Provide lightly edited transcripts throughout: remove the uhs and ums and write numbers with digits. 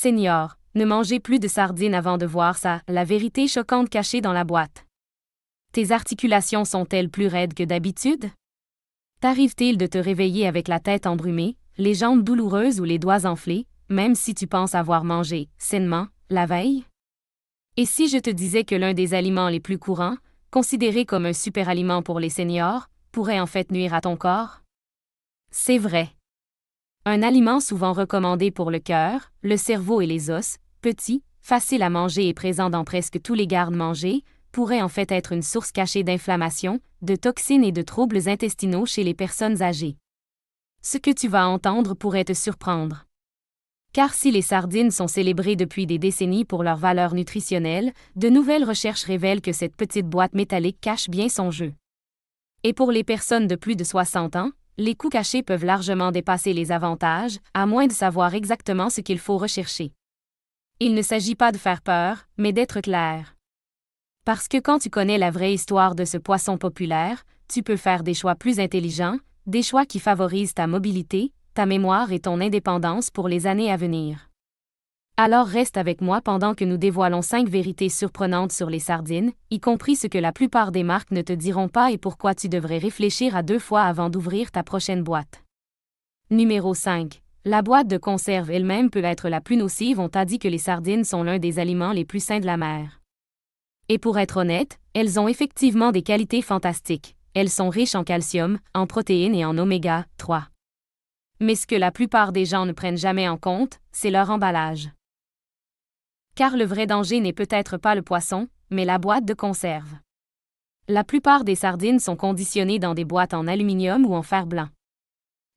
Senior, ne mangez plus de sardines avant de voir ça, la vérité choquante cachée dans la boîte. Tes articulations sont-elles plus raides que d'habitude? T'arrive-t-il de te réveiller avec la tête embrumée, les jambes douloureuses ou les doigts enflés, même si tu penses avoir mangé sainement la veille? Et si je te disais que l'un des aliments les plus courants, considéré comme un super-aliment pour les seniors, pourrait en fait nuire à ton corps? C'est vrai. Un aliment souvent recommandé pour le cœur, le cerveau et les os, petit, facile à manger et présent dans presque tous les garde-manger, pourrait en fait être une source cachée d'inflammation, de toxines et de troubles intestinaux chez les personnes âgées. Ce que tu vas entendre pourrait te surprendre. Car si les sardines sont célébrées depuis des décennies pour leur valeur nutritionnelle, de nouvelles recherches révèlent que cette petite boîte métallique cache bien son jeu. Et pour les personnes de plus de 60 ans, les coûts cachés peuvent largement dépasser les avantages, à moins de savoir exactement ce qu'il faut rechercher. Il ne s'agit pas de faire peur, mais d'être clair. Parce que quand tu connais la vraie histoire de ce poisson populaire, tu peux faire des choix plus intelligents, des choix qui favorisent ta mobilité, ta mémoire et ton indépendance pour les années à venir. Alors reste avec moi pendant que nous dévoilons 5 vérités surprenantes sur les sardines, y compris ce que la plupart des marques ne te diront pas et pourquoi tu devrais réfléchir à 2 fois avant d'ouvrir ta prochaine boîte. Numéro 5. La boîte de conserve elle-même peut être la plus nocive. On t'a dit que les sardines sont l'un des aliments les plus sains de la mer. Et pour être honnête, elles ont effectivement des qualités fantastiques. Elles sont riches en calcium, en protéines et en oméga 3. Mais ce que la plupart des gens ne prennent jamais en compte, c'est leur emballage. Car le vrai danger n'est peut-être pas le poisson, mais la boîte de conserve. La plupart des sardines sont conditionnées dans des boîtes en aluminium ou en fer blanc.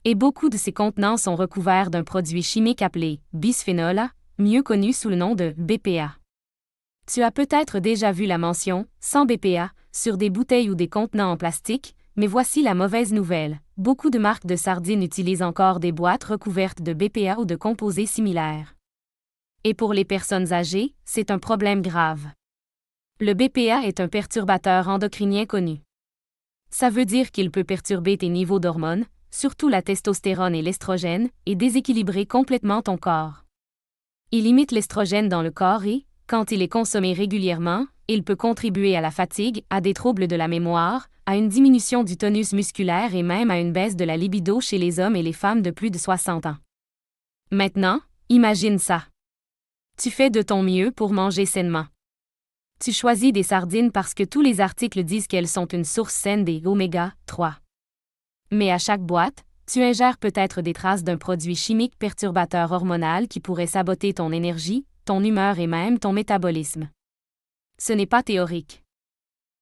Et beaucoup de ces contenants sont recouverts d'un produit chimique appelé bisphénol A, mieux connu sous le nom de BPA. Tu as peut-être déjà vu la mention « sans BPA » sur des bouteilles ou des contenants en plastique, mais voici la mauvaise nouvelle. Beaucoup de marques de sardines utilisent encore des boîtes recouvertes de BPA ou de composés similaires. Et pour les personnes âgées, c'est un problème grave. Le BPA est un perturbateur endocrinien connu. Ça veut dire qu'il peut perturber tes niveaux d'hormones, surtout la testostérone et l'estrogène, et déséquilibrer complètement ton corps. Il imite l'estrogène dans le corps et, quand il est consommé régulièrement, il peut contribuer à la fatigue, à des troubles de la mémoire, à une diminution du tonus musculaire et même à une baisse de la libido chez les hommes et les femmes de plus de 60 ans. Maintenant, imagine ça. Tu fais de ton mieux pour manger sainement. Tu choisis des sardines parce que tous les articles disent qu'elles sont une source saine des oméga 3. Mais à chaque boîte, tu ingères peut-être des traces d'un produit chimique perturbateur hormonal qui pourrait saboter ton énergie, ton humeur et même ton métabolisme. Ce n'est pas théorique.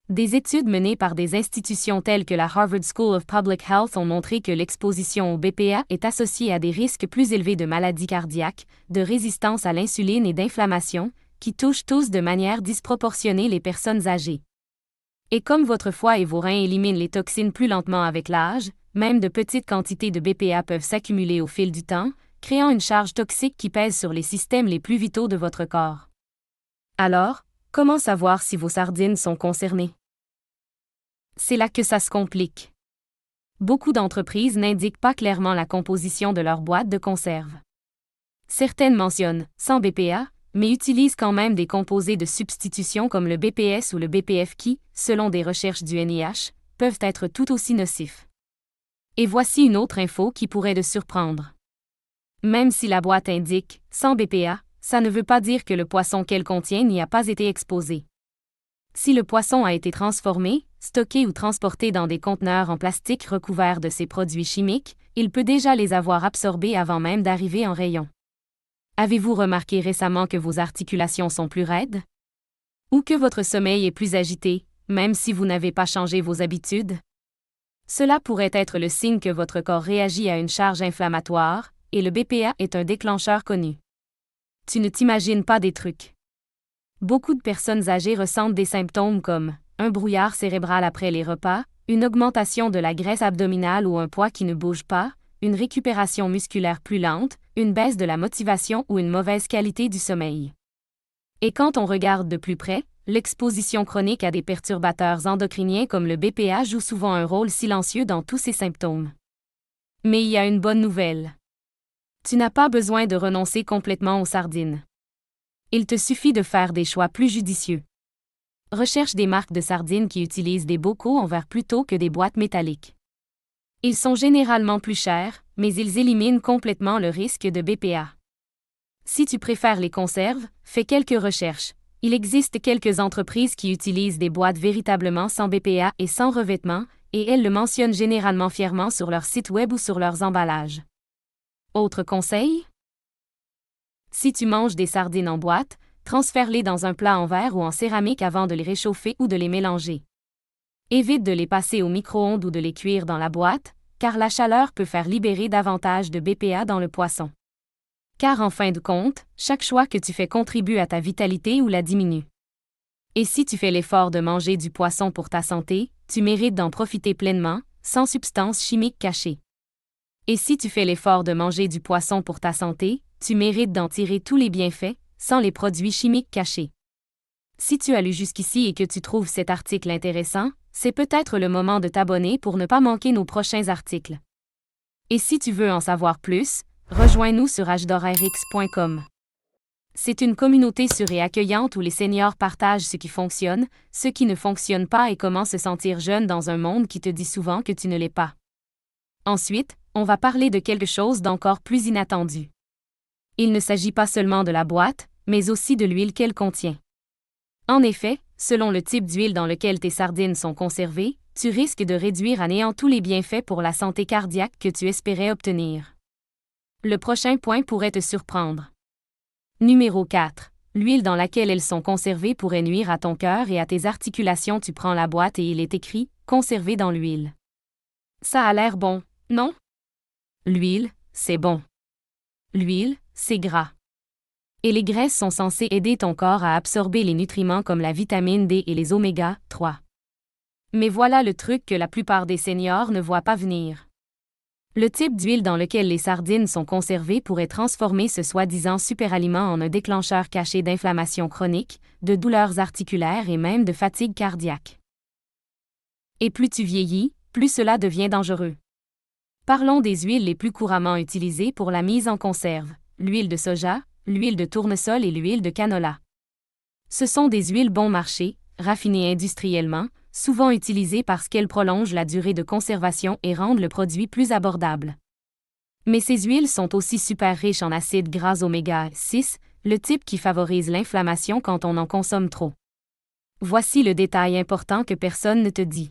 Des études menées par des institutions telles que la Harvard School of Public Health ont montré que l'exposition au BPA est associée à des risques plus élevés de maladies cardiaques, de résistance à l'insuline et d'inflammation, qui touchent tous de manière disproportionnée les personnes âgées. Et comme votre foie et vos reins éliminent les toxines plus lentement avec l'âge, même de petites quantités de BPA peuvent s'accumuler au fil du temps, créant une charge toxique qui pèse sur les systèmes les plus vitaux de votre corps. Alors, comment savoir si vos sardines sont concernées? C'est là que ça se complique. Beaucoup d'entreprises n'indiquent pas clairement la composition de leur boîte de conserve. Certaines mentionnent « sans BPA », mais utilisent quand même des composés de substitution comme le BPS ou le BPF qui, selon des recherches du NIH, peuvent être tout aussi nocifs. Et voici une autre info qui pourrait te surprendre. Même si la boîte indique « sans BPA », ça ne veut pas dire que le poisson qu'elle contient n'y a pas été exposé. Si le poisson a été transformé, stocké ou transporté dans des conteneurs en plastique recouverts de ces produits chimiques, il peut déjà les avoir absorbés avant même d'arriver en rayon. Avez-vous remarqué récemment que vos articulations sont plus raides? Ou que votre sommeil est plus agité, même si vous n'avez pas changé vos habitudes? Cela pourrait être le signe que votre corps réagit à une charge inflammatoire, et le BPA est un déclencheur connu. Tu ne t'imagines pas des trucs. Beaucoup de personnes âgées ressentent des symptômes comme un brouillard cérébral après les repas, une augmentation de la graisse abdominale ou un poids qui ne bouge pas, une récupération musculaire plus lente, une baisse de la motivation ou une mauvaise qualité du sommeil. Et quand on regarde de plus près, l'exposition chronique à des perturbateurs endocriniens comme le BPA joue souvent un rôle silencieux dans tous ces symptômes. Mais il y a une bonne nouvelle. Tu n'as pas besoin de renoncer complètement aux sardines. Il te suffit de faire des choix plus judicieux. Recherche des marques de sardines qui utilisent des bocaux en verre plutôt que des boîtes métalliques. Ils sont généralement plus chers, mais ils éliminent complètement le risque de BPA. Si tu préfères les conserves, fais quelques recherches. Il existe quelques entreprises qui utilisent des boîtes véritablement sans BPA et sans revêtement, et elles le mentionnent généralement fièrement sur leur site web ou sur leurs emballages. Autre conseil? Si tu manges des sardines en boîte, transfère-les dans un plat en verre ou en céramique avant de les réchauffer ou de les mélanger. Évite de les passer au micro-ondes ou de les cuire dans la boîte, car la chaleur peut faire libérer davantage de BPA dans le poisson. Car en fin de compte, chaque choix que tu fais contribue à ta vitalité ou la diminue. Et si tu fais l'effort de manger du poisson pour ta santé, tu mérites d'en profiter pleinement, sans substances chimiques cachées. Et si tu fais l'effort de manger du poisson pour ta santé, tu mérites d'en tirer tous les bienfaits, sans les produits chimiques cachés. Si tu as lu jusqu'ici et que tu trouves cet article intéressant, c'est peut-être le moment de t'abonner pour ne pas manquer nos prochains articles. Et si tu veux en savoir plus, rejoins-nous sur hdorrx.com. C'est une communauté sûre et accueillante où les seniors partagent ce qui fonctionne, ce qui ne fonctionne pas et comment se sentir jeune dans un monde qui te dit souvent que tu ne l'es pas. Ensuite, on va parler de quelque chose d'encore plus inattendu. Il ne s'agit pas seulement de la boîte, mais aussi de l'huile qu'elle contient. En effet, selon le type d'huile dans lequel tes sardines sont conservées, tu risques de réduire à néant tous les bienfaits pour la santé cardiaque que tu espérais obtenir. Le prochain point pourrait te surprendre. Numéro 4. L'huile dans laquelle elles sont conservées pourrait nuire à ton cœur et à tes articulations. Tu prends la boîte et il est écrit « Conservé dans l'huile ». Ça a l'air bon, non? L'huile, c'est bon. L'huile, c'est gras. Et les graisses sont censées aider ton corps à absorber les nutriments comme la vitamine D et les oméga 3. Mais voilà le truc que la plupart des seniors ne voient pas venir. Le type d'huile dans lequel les sardines sont conservées pourrait transformer ce soi-disant superaliment en un déclencheur caché d'inflammation chronique, de douleurs articulaires et même de fatigue cardiaque. Et plus tu vieillis, plus cela devient dangereux. Parlons des huiles les plus couramment utilisées pour la mise en conserve, l'huile de soja, l'huile de tournesol et l'huile de canola. Ce sont des huiles bon marché, raffinées industriellement, souvent utilisées parce qu'elles prolongent la durée de conservation et rendent le produit plus abordable. Mais ces huiles sont aussi super riches en acides gras oméga 6, le type qui favorise l'inflammation quand on en consomme trop. Voici le détail important que personne ne te dit.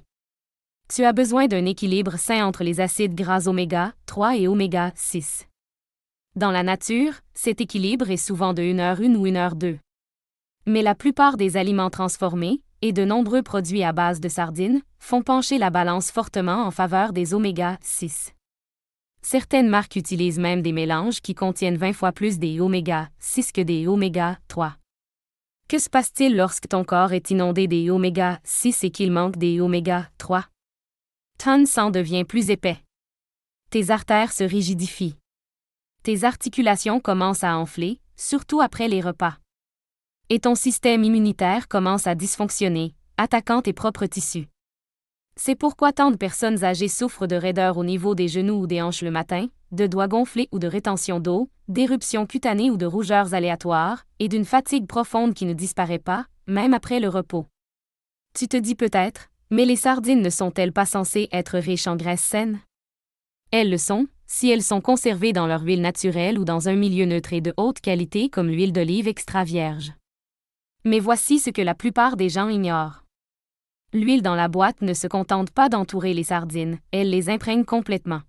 Tu as besoin d'un équilibre sain entre les acides gras oméga 3 et oméga 6. Dans la nature, cet équilibre est souvent de 1h1 ou 1h2. Mais la plupart des aliments transformés, et de nombreux produits à base de sardines, font pencher la balance fortement en faveur des oméga 6. Certaines marques utilisent même des mélanges qui contiennent 20 fois plus des oméga 6 que des oméga 3. Que se passe-t-il lorsque ton corps est inondé des oméga 6 et qu'il manque des oméga 3? Ton sang devient plus épais. Tes artères se rigidifient. Tes articulations commencent à enfler, surtout après les repas. Et ton système immunitaire commence à dysfonctionner, attaquant tes propres tissus. C'est pourquoi tant de personnes âgées souffrent de raideur au niveau des genoux ou des hanches le matin, de doigts gonflés ou de rétention d'eau, d'éruptions cutanées ou de rougeurs aléatoires, et d'une fatigue profonde qui ne disparaît pas, même après le repos. Tu te dis peut-être, mais les sardines ne sont-elles pas censées être riches en graisses saines? Elles le sont, si elles sont conservées dans leur huile naturelle ou dans un milieu neutre et de haute qualité comme l'huile d'olive extra vierge. Mais voici ce que la plupart des gens ignorent. L'huile dans la boîte ne se contente pas d'entourer les sardines, elle les imprègne complètement.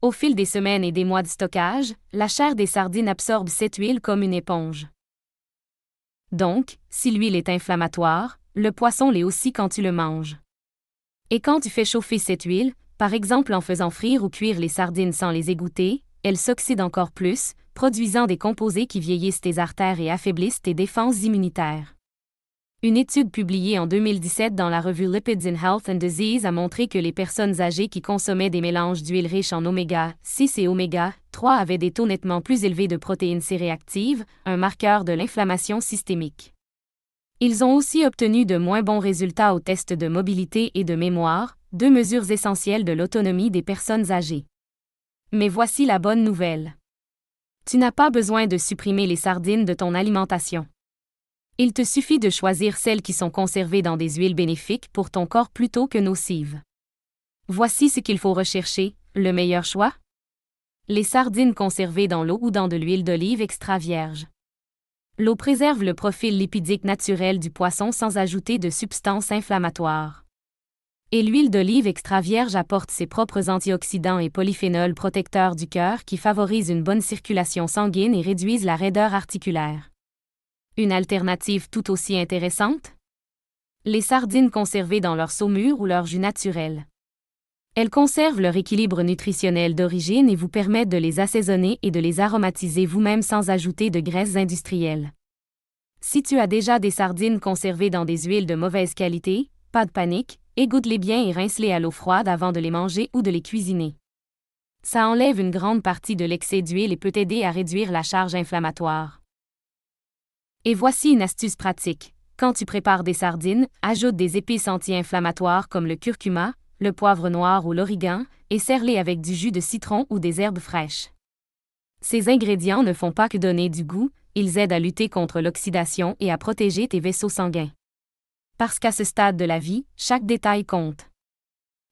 Au fil des semaines et des mois de stockage, la chair des sardines absorbe cette huile comme une éponge. Donc, si l'huile est inflammatoire, le poisson l'est aussi quand tu le manges. Et quand tu fais chauffer cette huile, par exemple en faisant frire ou cuire les sardines sans les égoutter, elles s'oxydent encore plus, produisant des composés qui vieillissent tes artères et affaiblissent tes défenses immunitaires. Une étude publiée en 2017 dans la revue Lipids in Health and Disease a montré que les personnes âgées qui consommaient des mélanges d'huiles riches en oméga 6 et oméga 3 avaient des taux nettement plus élevés de protéines C-réactives, un marqueur de l'inflammation systémique. Ils ont aussi obtenu de moins bons résultats aux tests de mobilité et de mémoire, deux mesures essentielles de l'autonomie des personnes âgées. Mais voici la bonne nouvelle. Tu n'as pas besoin de supprimer les sardines de ton alimentation. Il te suffit de choisir celles qui sont conservées dans des huiles bénéfiques pour ton corps plutôt que nocives. Voici ce qu'il faut rechercher, le meilleur choix. Les sardines conservées dans l'eau ou dans de l'huile d'olive extra vierge. L'eau préserve le profil lipidique naturel du poisson sans ajouter de substances inflammatoires. Et l'huile d'olive extra vierge apporte ses propres antioxydants et polyphénols protecteurs du cœur qui favorisent une bonne circulation sanguine et réduisent la raideur articulaire. Une alternative tout aussi intéressante? Les sardines conservées dans leur saumure ou leur jus naturel. Elles conservent leur équilibre nutritionnel d'origine et vous permettent de les assaisonner et de les aromatiser vous-même sans ajouter de graisses industrielles. Si tu as déjà des sardines conservées dans des huiles de mauvaise qualité, pas de panique, égoutte-les bien et rince-les à l'eau froide avant de les manger ou de les cuisiner. Ça enlève une grande partie de l'excès d'huile et peut aider à réduire la charge inflammatoire. Et voici une astuce pratique. Quand tu prépares des sardines, ajoute des épices anti-inflammatoires comme le curcuma, le poivre noir ou l'origan, et sers-les avec du jus de citron ou des herbes fraîches. Ces ingrédients ne font pas que donner du goût, ils aident à lutter contre l'oxydation et à protéger tes vaisseaux sanguins. Parce qu'à ce stade de la vie, chaque détail compte.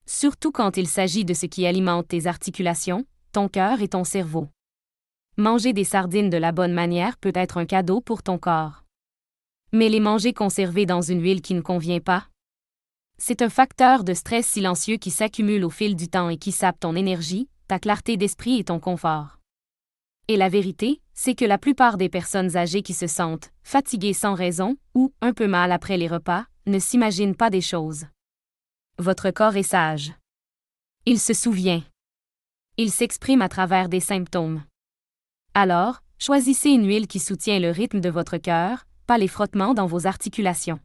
Surtout quand il s'agit de ce qui alimente tes articulations, ton cœur et ton cerveau. Manger des sardines de la bonne manière peut être un cadeau pour ton corps. Mais les manger conservées dans une huile qui ne convient pas? C'est un facteur de stress silencieux qui s'accumule au fil du temps et qui sape ton énergie, ta clarté d'esprit et ton confort. Et la vérité, c'est que la plupart des personnes âgées qui se sentent fatiguées sans raison ou un peu mal après les repas ne s'imaginent pas des choses. Votre corps est sage. Il se souvient. Il s'exprime à travers des symptômes. Alors, choisissez une huile qui soutient le rythme de votre cœur, pas les frottements dans vos articulations.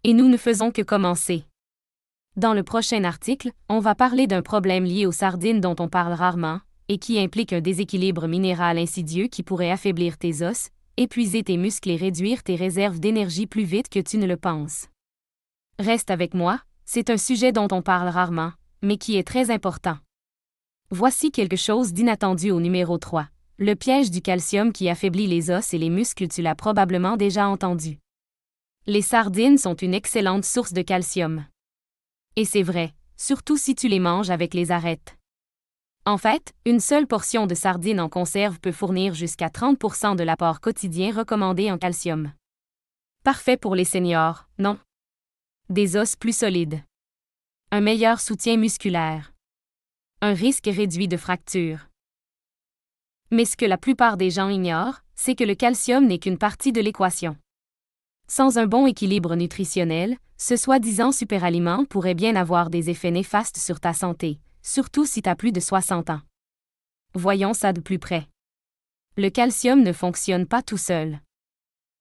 Et nous ne faisons que commencer. Dans le prochain article, on va parler d'un problème lié aux sardines dont on parle rarement, et qui implique un déséquilibre minéral insidieux qui pourrait affaiblir tes os, épuiser tes muscles et réduire tes réserves d'énergie plus vite que tu ne le penses. Reste avec moi, c'est un sujet dont on parle rarement, mais qui est très important. Voici quelque chose d'inattendu au numéro 3. Le piège du calcium qui affaiblit les os et les muscles, tu l'as probablement déjà entendu. Les sardines sont une excellente source de calcium. Et c'est vrai, surtout si tu les manges avec les arêtes. En fait, une seule portion de sardines en conserve peut fournir jusqu'à 30% de l'apport quotidien recommandé en calcium. Parfait pour les seniors, non? Des os plus solides. Un meilleur soutien musculaire. Un risque réduit de fracture. Mais ce que la plupart des gens ignorent, c'est que le calcium n'est qu'une partie de l'équation. Sans un bon équilibre nutritionnel, ce soi-disant superaliment pourrait bien avoir des effets néfastes sur ta santé, surtout si tu as plus de 60 ans. Voyons ça de plus près. Le calcium ne fonctionne pas tout seul.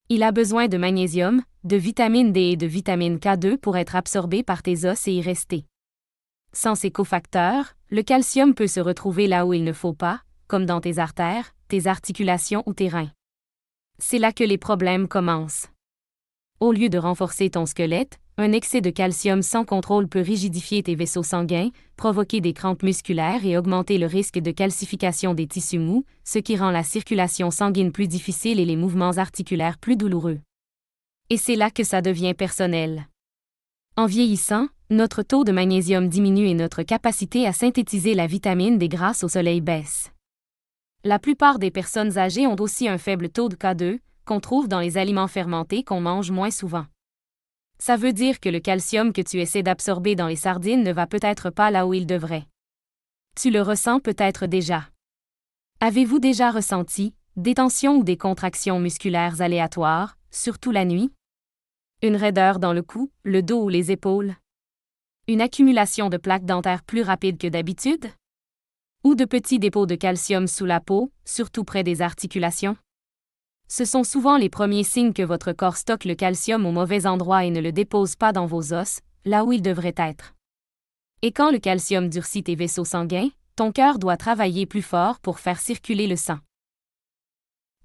Il a besoin de magnésium, de vitamine D et de vitamine K2 pour être absorbé par tes os et y rester. Sans ces cofacteurs, le calcium peut se retrouver là où il ne faut pas, comme dans tes artères, tes articulations ou tes reins. C'est là que les problèmes commencent. Au lieu de renforcer ton squelette, un excès de calcium sans contrôle peut rigidifier tes vaisseaux sanguins, provoquer des crampes musculaires et augmenter le risque de calcification des tissus mous, ce qui rend la circulation sanguine plus difficile et les mouvements articulaires plus douloureux. Et c'est là que ça devient personnel. En vieillissant, notre taux de magnésium diminue et notre capacité à synthétiser la vitamine D grâce au soleil baisse. La plupart des personnes âgées ont aussi un faible taux de K2, qu'on trouve dans les aliments fermentés qu'on mange moins souvent. Ça veut dire que le calcium que tu essaies d'absorber dans les sardines ne va peut-être pas là où il devrait. Tu le ressens peut-être déjà. Avez-vous déjà ressenti des tensions ou des contractions musculaires aléatoires, surtout la nuit? Une raideur dans le cou, le dos ou les épaules? Une accumulation de plaques dentaires plus rapide que d'habitude? Ou de petits dépôts de calcium sous la peau, surtout près des articulations? Ce sont souvent les premiers signes que votre corps stocke le calcium au mauvais endroit et ne le dépose pas dans vos os, là où il devrait être. Et quand le calcium durcit tes vaisseaux sanguins, ton cœur doit travailler plus fort pour faire circuler le sang.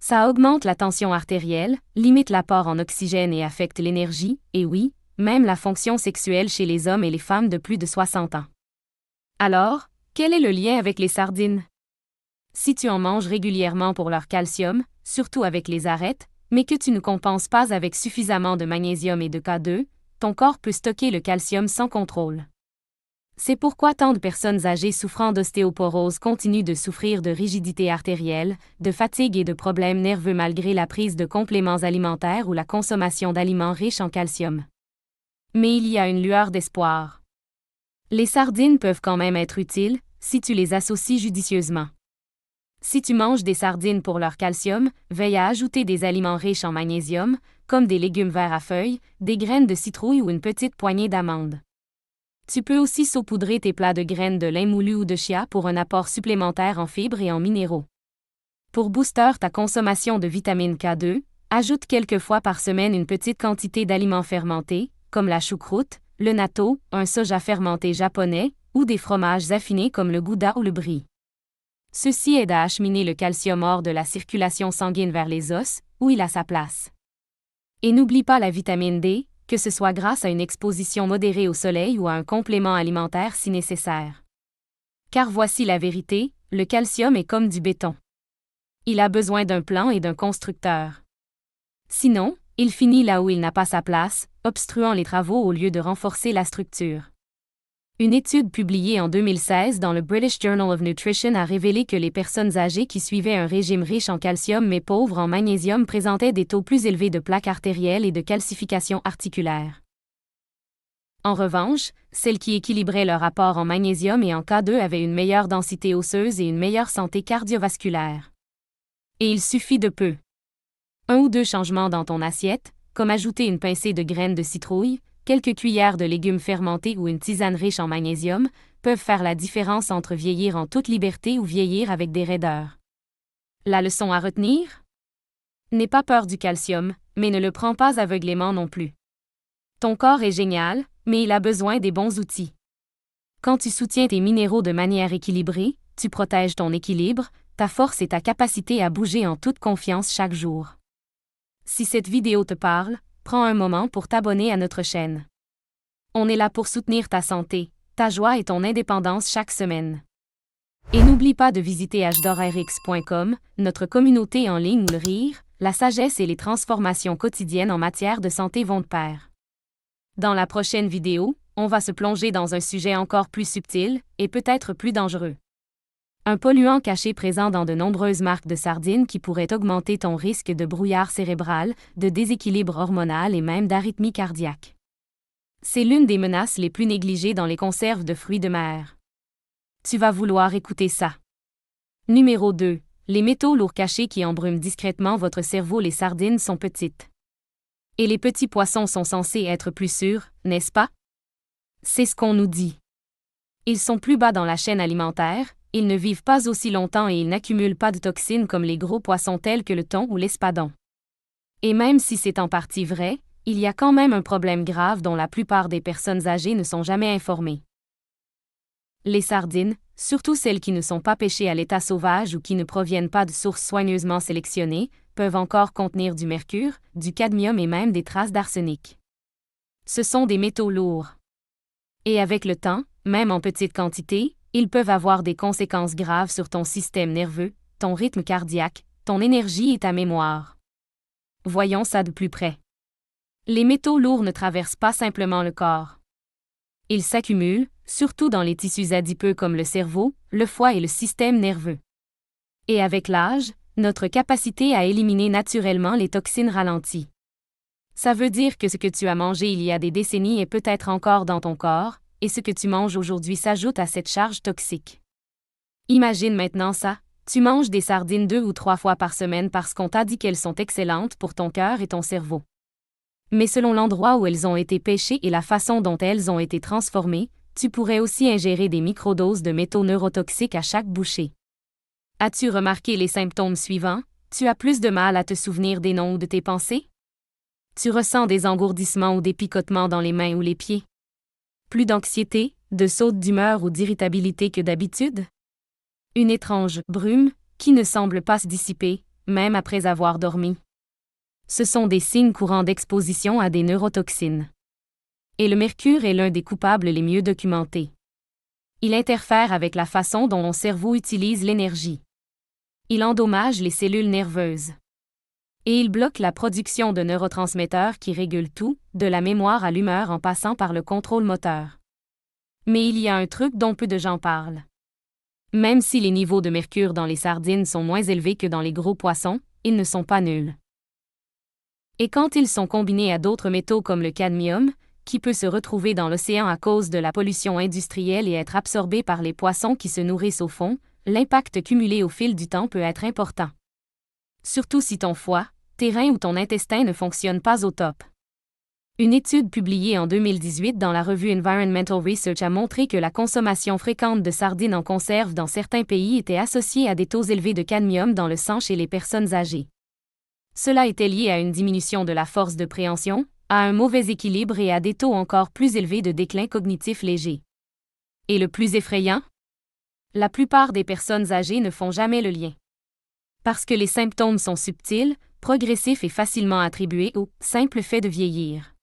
Ça augmente la tension artérielle, limite l'apport en oxygène et affecte l'énergie, et oui, même la fonction sexuelle chez les hommes et les femmes de plus de 60 ans. Alors, quel est le lien avec les sardines? Si tu en manges régulièrement pour leur calcium, surtout avec les arêtes, mais que tu ne compenses pas avec suffisamment de magnésium et de K2, ton corps peut stocker le calcium sans contrôle. C'est pourquoi tant de personnes âgées souffrant d'ostéoporose continuent de souffrir de rigidité artérielle, de fatigue et de problèmes nerveux malgré la prise de compléments alimentaires ou la consommation d'aliments riches en calcium. Mais il y a une lueur d'espoir. Les sardines peuvent quand même être utiles, si tu les associes judicieusement. Si tu manges des sardines pour leur calcium, veille à ajouter des aliments riches en magnésium, comme des légumes verts à feuilles, des graines de citrouille ou une petite poignée d'amandes. Tu peux aussi saupoudrer tes plats de graines de lin moulu ou de chia pour un apport supplémentaire en fibres et en minéraux. Pour booster ta consommation de vitamine K2, ajoute quelques fois par semaine une petite quantité d'aliments fermentés, comme la choucroute, le natto, un soja fermenté japonais, ou des fromages affinés comme le gouda ou le brie. Ceci aide à acheminer le calcium hors de la circulation sanguine vers les os, où il a sa place. Et n'oublie pas la vitamine D, que ce soit grâce à une exposition modérée au soleil ou à un complément alimentaire si nécessaire. Car voici la vérité, le calcium est comme du béton. Il a besoin d'un plan et d'un constructeur. Sinon, il finit là où il n'a pas sa place, obstruant les travaux au lieu de renforcer la structure. Une étude publiée en 2016 dans le British Journal of Nutrition a révélé que les personnes âgées qui suivaient un régime riche en calcium mais pauvre en magnésium présentaient des taux plus élevés de plaques artérielles et de calcification articulaire. En revanche, celles qui équilibraient leur apport en magnésium et en K2 avaient une meilleure densité osseuse et une meilleure santé cardiovasculaire. Et il suffit de peu. 1 ou 2 changements dans ton assiette, comme ajouter une pincée de graines de citrouille, quelques cuillères de légumes fermentés ou une tisane riche en magnésium, peuvent faire la différence entre vieillir en toute liberté ou vieillir avec des raideurs. La leçon à retenir? N'aie pas peur du calcium, mais ne le prends pas aveuglément non plus. Ton corps est génial, mais il a besoin des bons outils. Quand tu soutiens tes minéraux de manière équilibrée, tu protèges ton équilibre, ta force et ta capacité à bouger en toute confiance chaque jour. Si cette vidéo te parle, prends un moment pour t'abonner à notre chaîne. On est là pour soutenir ta santé, ta joie et ton indépendance chaque semaine. Et n'oublie pas de visiter hdorrx.com, notre communauté en ligne où le rire, la sagesse et les transformations quotidiennes en matière de santé vont de pair. Dans la prochaine vidéo, on va se plonger dans un sujet encore plus subtil et peut-être plus dangereux. Un polluant caché présent dans de nombreuses marques de sardines qui pourrait augmenter ton risque de brouillard cérébral, de déséquilibre hormonal et même d'arythmie cardiaque. C'est l'une des menaces les plus négligées dans les conserves de fruits de mer. Tu vas vouloir écouter ça. Numéro 2. Les métaux lourds cachés qui embrument discrètement votre cerveau. Les sardines sont petites. Et les petits poissons sont censés être plus sûrs, n'est-ce pas? C'est ce qu'on nous dit. Ils sont plus bas dans la chaîne alimentaire, ils ne vivent pas aussi longtemps et ils n'accumulent pas de toxines comme les gros poissons tels que le thon ou l'espadon. Et même si c'est en partie vrai, il y a quand même un problème grave dont la plupart des personnes âgées ne sont jamais informées. Les sardines, surtout celles qui ne sont pas pêchées à l'état sauvage ou qui ne proviennent pas de sources soigneusement sélectionnées, peuvent encore contenir du mercure, du cadmium et même des traces d'arsenic. Ce sont des métaux lourds. Et avec le temps, même en petite quantité, ils peuvent avoir des conséquences graves sur ton système nerveux, ton rythme cardiaque, ton énergie et ta mémoire. Voyons ça de plus près. Les métaux lourds ne traversent pas simplement le corps. Ils s'accumulent, surtout dans les tissus adipeux comme le cerveau, le foie et le système nerveux. Et avec l'âge, notre capacité à éliminer naturellement les toxines ralentit. Ça veut dire que ce que tu as mangé il y a des décennies est peut-être encore dans ton corps, et ce que tu manges aujourd'hui s'ajoute à cette charge toxique. Imagine maintenant ça, tu manges des sardines 2 ou 3 fois par semaine parce qu'on t'a dit qu'elles sont excellentes pour ton cœur et ton cerveau. Mais selon l'endroit où elles ont été pêchées et la façon dont elles ont été transformées, tu pourrais aussi ingérer des microdoses de métaux neurotoxiques à chaque bouchée. As-tu remarqué les symptômes suivants? Tu as plus de mal à te souvenir des noms ou de tes pensées? Tu ressens des engourdissements ou des picotements dans les mains ou les pieds? Plus d'anxiété, de sautes d'humeur ou d'irritabilité que d'habitude? Une étrange brume qui ne semble pas se dissiper, même après avoir dormi. Ce sont des signes courants d'exposition à des neurotoxines. Et le mercure est l'un des coupables les mieux documentés. Il interfère avec la façon dont mon cerveau utilise l'énergie. Il endommage les cellules nerveuses. Et il bloque la production de neurotransmetteurs qui régulent tout, de la mémoire à l'humeur en passant par le contrôle moteur. Mais il y a un truc dont peu de gens parlent. Même si les niveaux de mercure dans les sardines sont moins élevés que dans les gros poissons, ils ne sont pas nuls. Et quand ils sont combinés à d'autres métaux comme le cadmium, qui peut se retrouver dans l'océan à cause de la pollution industrielle et être absorbé par les poissons qui se nourrissent au fond, l'impact cumulé au fil du temps peut être important. Surtout si ton foie, tes reins ou ton intestin ne fonctionnent pas au top. Une étude publiée en 2018 dans la revue Environmental Research a montré que la consommation fréquente de sardines en conserve dans certains pays était associée à des taux élevés de cadmium dans le sang chez les personnes âgées. Cela était lié à une diminution de la force de préhension, à un mauvais équilibre et à des taux encore plus élevés de déclin cognitif léger. Et le plus effrayant? La plupart des personnes âgées ne font jamais le lien. Parce que les symptômes sont subtils, progressifs et facilement attribués au simple fait de vieillir.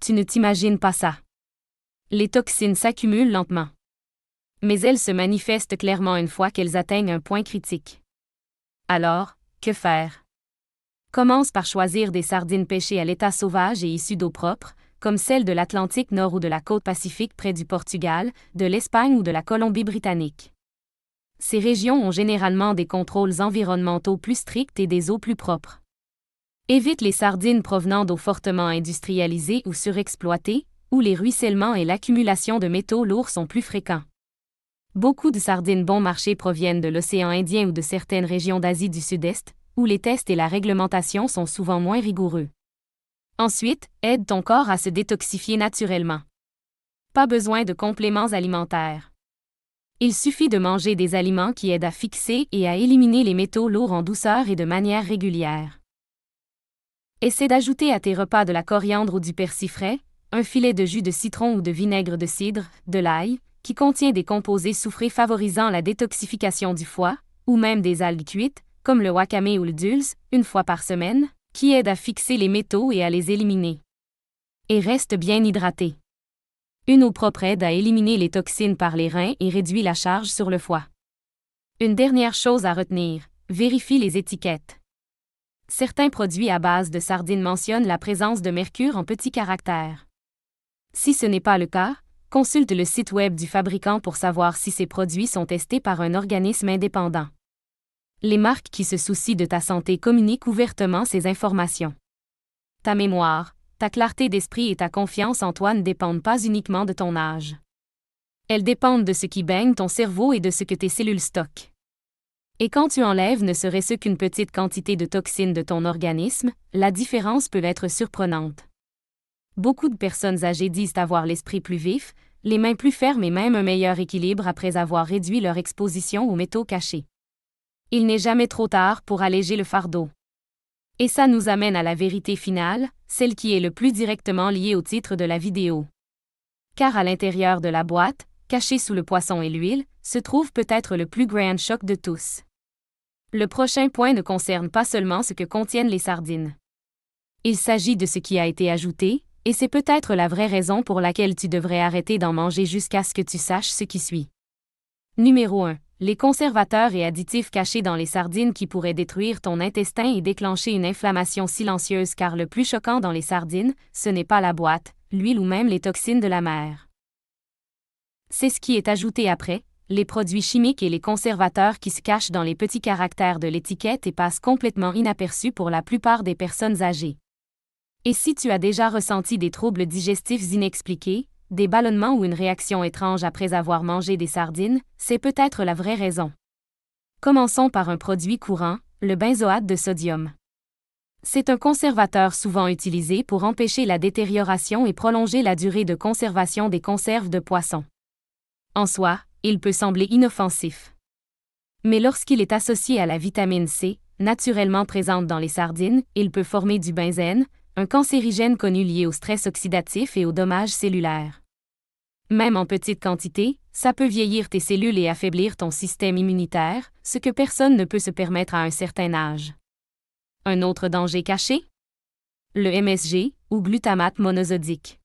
Tu ne t'imagines pas ça. Les toxines s'accumulent lentement. Mais elles se manifestent clairement une fois qu'elles atteignent un point critique. Alors, que faire? Commence par choisir des sardines pêchées à l'état sauvage et issues d'eau propre, comme celles de l'Atlantique Nord ou de la côte Pacifique près du Portugal, de l'Espagne ou de la Colombie-Britannique. Ces régions ont généralement des contrôles environnementaux plus stricts et des eaux plus propres. Évite les sardines provenant d'eaux fortement industrialisées ou surexploitées, où les ruissellements et l'accumulation de métaux lourds sont plus fréquents. Beaucoup de sardines bon marché proviennent de l'océan Indien ou de certaines régions d'Asie du Sud-Est, où les tests et la réglementation sont souvent moins rigoureux. Ensuite, aide ton corps à se détoxifier naturellement. Pas besoin de compléments alimentaires. Il suffit de manger des aliments qui aident à fixer et à éliminer les métaux lourds en douceur et de manière régulière. Essaie d'ajouter à tes repas de la coriandre ou du persil frais, un filet de jus de citron ou de vinaigre de cidre, de l'ail, qui contient des composés soufrés favorisant la détoxification du foie, ou même des algues cuites, comme le wakame ou le dulse, une fois par semaine, qui aident à fixer les métaux et à les éliminer. Et reste bien hydraté. Une eau propre aide à éliminer les toxines par les reins et réduit la charge sur le foie. Une dernière chose à retenir, vérifie les étiquettes. Certains produits à base de sardines mentionnent la présence de mercure en petits caractères. Si ce n'est pas le cas, consulte le site web du fabricant pour savoir si ces produits sont testés par un organisme indépendant. Les marques qui se soucient de ta santé communiquent ouvertement ces informations. Ta mémoire, ta clarté d'esprit et ta confiance en toi ne dépendent pas uniquement de ton âge. Elles dépendent de ce qui baigne ton cerveau et de ce que tes cellules stockent. Et quand tu enlèves ne serait-ce qu'une petite quantité de toxines de ton organisme, la différence peut être surprenante. Beaucoup de personnes âgées disent avoir l'esprit plus vif, les mains plus fermes et même un meilleur équilibre après avoir réduit leur exposition aux métaux cachés. Il n'est jamais trop tard pour alléger le fardeau. Et ça nous amène à la vérité finale, celle qui est le plus directement liée au titre de la vidéo. Car à l'intérieur de la boîte, caché sous le poisson et l'huile, se trouve peut-être le plus grand choc de tous. Le prochain point ne concerne pas seulement ce que contiennent les sardines. Il s'agit de ce qui a été ajouté, et c'est peut-être la vraie raison pour laquelle tu devrais arrêter d'en manger jusqu'à ce que tu saches ce qui suit. Numéro 1. Les conservateurs et additifs cachés dans les sardines qui pourraient détruire ton intestin et déclencher une inflammation silencieuse car le plus choquant dans les sardines, ce n'est pas la boîte, l'huile ou même les toxines de la mer. C'est ce qui est ajouté après, les produits chimiques et les conservateurs qui se cachent dans les petits caractères de l'étiquette et passent complètement inaperçus pour la plupart des personnes âgées. Et si tu as déjà ressenti des troubles digestifs inexpliqués, des ballonnements ou une réaction étrange après avoir mangé des sardines, c'est peut-être la vraie raison. Commençons par un produit courant, le benzoate de sodium. C'est un conservateur souvent utilisé pour empêcher la détérioration et prolonger la durée de conservation des conserves de poissons. En soi, il peut sembler inoffensif. Mais lorsqu'il est associé à la vitamine C, naturellement présente dans les sardines, il peut former du benzène, un cancérigène connu lié au stress oxydatif et aux dommages cellulaires. Même en petite quantité, ça peut vieillir tes cellules et affaiblir ton système immunitaire, ce que personne ne peut se permettre à un certain âge. Un autre danger caché? Le MSG, ou glutamate monosodique.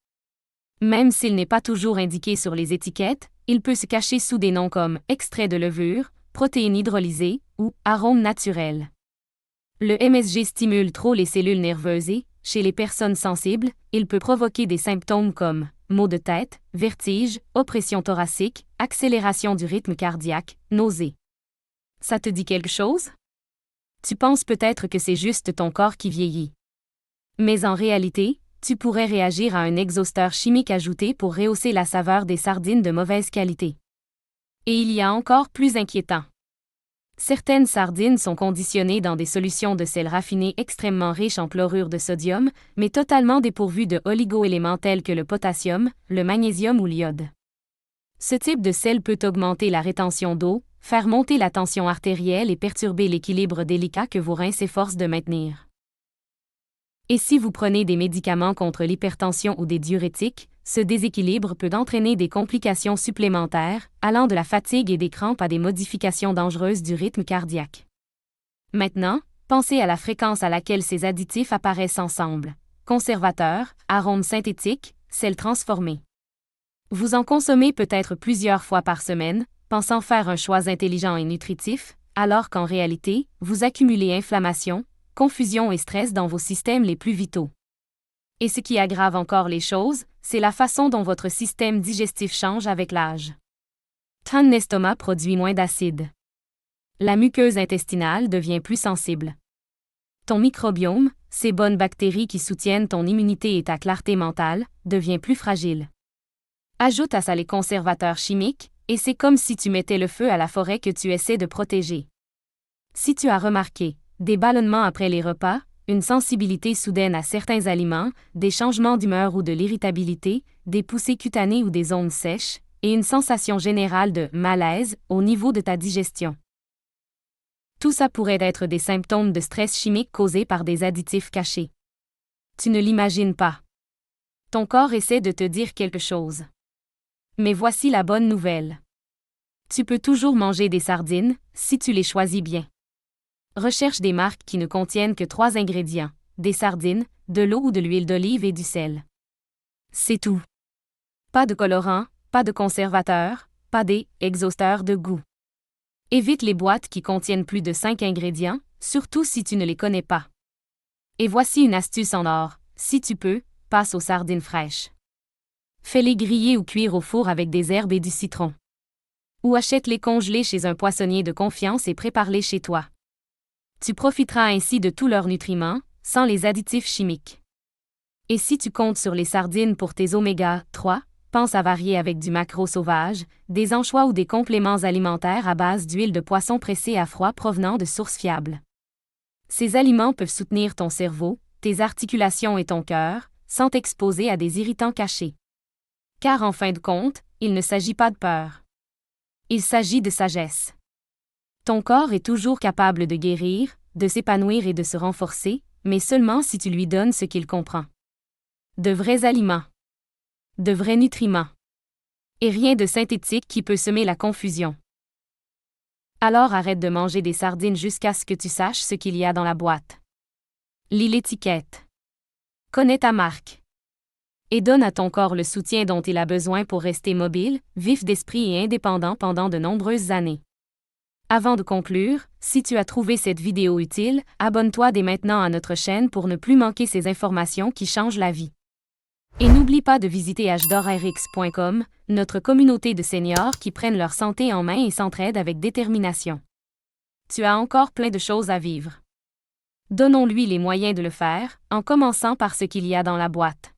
Même s'il n'est pas toujours indiqué sur les étiquettes, il peut se cacher sous des noms comme extrait de levure, protéines hydrolysées ou arômes naturels. Le MSG stimule trop les cellules nerveuses et, chez les personnes sensibles, il peut provoquer des symptômes comme maux de tête, vertige, oppression thoracique, accélération du rythme cardiaque, nausées. Ça te dit quelque chose? Tu penses peut-être que c'est juste ton corps qui vieillit. Mais en réalité, tu pourrais réagir à un exhausteur chimique ajouté pour rehausser la saveur des sardines de mauvaise qualité. Et il y a encore plus inquiétant. Certaines sardines sont conditionnées dans des solutions de sel raffiné extrêmement riches en chlorure de sodium, mais totalement dépourvues de oligo-éléments tels que le potassium, le magnésium ou l'iode. Ce type de sel peut augmenter la rétention d'eau, faire monter la tension artérielle et perturber l'équilibre délicat que vos reins s'efforcent de maintenir. Et si vous prenez des médicaments contre l'hypertension ou des diurétiques, ce déséquilibre peut entraîner des complications supplémentaires, allant de la fatigue et des crampes à des modifications dangereuses du rythme cardiaque. Maintenant, pensez à la fréquence à laquelle ces additifs apparaissent ensemble. Conservateurs, arômes synthétiques, sels transformés. Vous en consommez peut-être plusieurs fois par semaine, pensant faire un choix intelligent et nutritif, alors qu'en réalité, vous accumulez inflammation, confusion et stress dans vos systèmes les plus vitaux. Et ce qui aggrave encore les choses, c'est la façon dont votre système digestif change avec l'âge. Ton estomac produit moins d'acide. La muqueuse intestinale devient plus sensible. Ton microbiome, ces bonnes bactéries qui soutiennent ton immunité et ta clarté mentale, devient plus fragile. Ajoute à ça les conservateurs chimiques, et c'est comme si tu mettais le feu à la forêt que tu essaies de protéger. Si tu as remarqué des ballonnements après les repas, une sensibilité soudaine à certains aliments, des changements d'humeur ou de l'irritabilité, des poussées cutanées ou des zones sèches, et une sensation générale de malaise au niveau de ta digestion. Tout ça pourrait être des symptômes de stress chimique causés par des additifs cachés. Tu ne l'imagines pas. Ton corps essaie de te dire quelque chose. Mais voici la bonne nouvelle. Tu peux toujours manger des sardines, si tu les choisis bien. Recherche des marques qui ne contiennent que 3 ingrédients, des sardines, de l'eau ou de l'huile d'olive et du sel. C'est tout. Pas de colorant, pas de conservateur, pas des exhausteurs de goût. Évite les boîtes qui contiennent plus de 5 ingrédients, surtout si tu ne les connais pas. Et voici une astuce en or, si tu peux, passe aux sardines fraîches. Fais-les griller ou cuire au four avec des herbes et du citron. Ou achète-les congelés chez un poissonnier de confiance et prépare-les chez toi. Tu profiteras ainsi de tous leurs nutriments, sans les additifs chimiques. Et si tu comptes sur les sardines pour tes oméga 3, pense à varier avec du maquereau sauvage, des anchois ou des compléments alimentaires à base d'huile de poisson pressée à froid provenant de sources fiables. Ces aliments peuvent soutenir ton cerveau, tes articulations et ton cœur, sans t'exposer à des irritants cachés. Car en fin de compte, il ne s'agit pas de peur. Il s'agit de sagesse. Ton corps est toujours capable de guérir, de s'épanouir et de se renforcer, mais seulement si tu lui donnes ce qu'il comprend. De vrais aliments. De vrais nutriments. Et rien de synthétique qui peut semer la confusion. Alors arrête de manger des sardines jusqu'à ce que tu saches ce qu'il y a dans la boîte. Lis l'étiquette. Connais ta marque. Et donne à ton corps le soutien dont il a besoin pour rester mobile, vif d'esprit et indépendant pendant de nombreuses années. Avant de conclure, si tu as trouvé cette vidéo utile, abonne-toi dès maintenant à notre chaîne pour ne plus manquer ces informations qui changent la vie. Et n'oublie pas de visiter hdorrx.com, notre communauté de seniors qui prennent leur santé en main et s'entraident avec détermination. Tu as encore plein de choses à vivre. Donnons-lui les moyens de le faire, en commençant par ce qu'il y a dans la boîte.